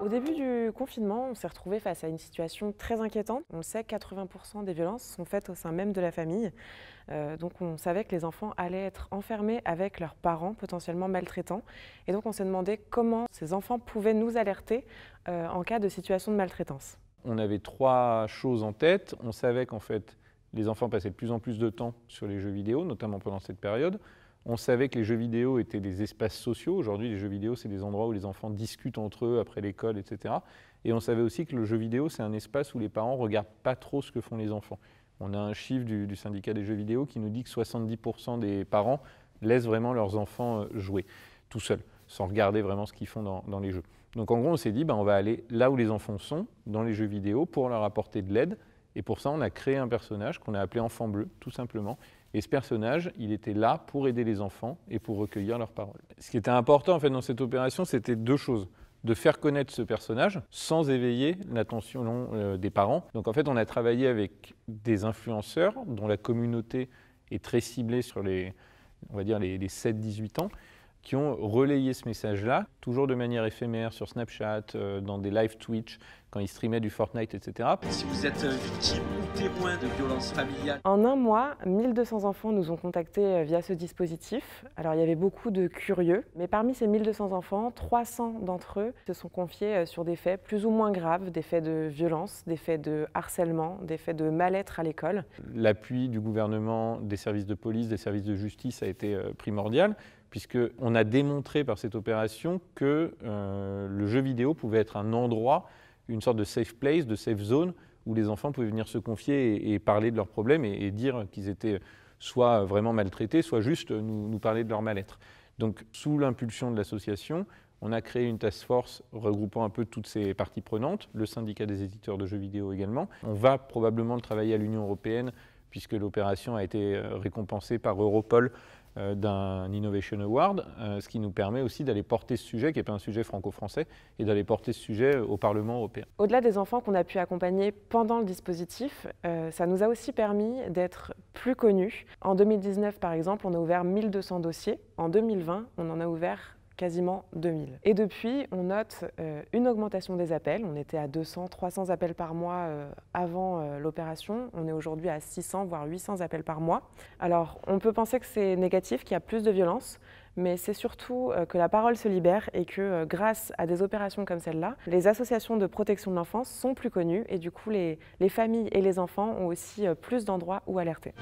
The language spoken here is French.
Au début du confinement, on s'est retrouvé face à une situation très inquiétante. On le sait, 80% des violences sont faites au sein même de la famille. Donc on savait que les enfants allaient être enfermés avec leurs parents potentiellement maltraitants. Et donc on s'est demandé comment ces enfants pouvaient nous alerter en cas de situation de maltraitance. On avait trois choses en tête. On savait qu'en fait, les enfants passaient de plus en plus de temps sur les jeux vidéo, notamment pendant cette période. On savait que les jeux vidéo étaient des espaces sociaux. Aujourd'hui, les jeux vidéo, c'est des endroits où les enfants discutent entre eux après l'école, etc. Et on savait aussi que le jeu vidéo, c'est un espace où les parents ne regardent pas trop ce que font les enfants. On a un chiffre du syndicat des jeux vidéo qui nous dit que 70% des parents laissent vraiment leurs enfants jouer tout seuls, sans regarder vraiment ce qu'ils font dans les jeux. Donc en gros, on s'est dit, on va aller là où les enfants sont, dans les jeux vidéo, pour leur apporter de l'aide. Et pour ça, on a créé un personnage qu'on a appelé Enfant Bleu, tout simplement. Et ce personnage, il était là pour aider les enfants et pour recueillir leurs paroles. Ce qui était important en fait, dans cette opération, c'était deux choses. De faire connaître ce personnage sans éveiller l'attention des parents. Donc en fait, on a travaillé avec des influenceurs dont la communauté est très ciblée sur on va dire les 7-18 ans, qui ont relayé ce message-là, toujours de manière éphémère sur Snapchat, dans des live Twitch, quand ils streamaient du Fortnite, etc. Si vous êtes victime ou témoin de violences familiales. En un mois, 1200 enfants nous ont contactés via ce dispositif. Alors il y avait beaucoup de curieux, mais parmi ces 1200 enfants, 300 d'entre eux se sont confiés sur des faits plus ou moins graves, des faits de violence, des faits de harcèlement, des faits de mal-être à l'école. L'appui du gouvernement, des services de police, des services de justice a été primordial, puisqu'on a démontré par cette opération que le jeu vidéo pouvait être un endroit, une sorte de safe place, de safe zone, où les enfants pouvaient venir se confier et parler de leurs problèmes et dire qu'ils étaient soit vraiment maltraités, soit juste nous parler de leur mal-être. Donc sous l'impulsion de l'association, on a créé une task force regroupant un peu toutes ces parties prenantes, le syndicat des éditeurs de jeux vidéo également. On va probablement le travailler à l'Union européenne, puisque l'opération a été récompensée par Europol d'un Innovation Award, ce qui nous permet aussi d'aller porter ce sujet, qui n'est pas un sujet franco-français, et d'aller porter ce sujet au Parlement européen. Au-delà des enfants qu'on a pu accompagner pendant le dispositif, ça nous a aussi permis d'être plus connus. En 2019, par exemple, on a ouvert 1200 dossiers. En 2020, on en a ouvert quasiment 2000. Et depuis, on note une augmentation des appels. On était à 200, 300 appels par mois avant l'opération. On est aujourd'hui à 600, voire 800 appels par mois. Alors, on peut penser que c'est négatif, qu'il y a plus de violence, mais c'est surtout que la parole se libère et que grâce à des opérations comme celle-là, les associations de protection de l'enfance sont plus connues et du coup, les familles et les enfants ont aussi plus d'endroits où alerter.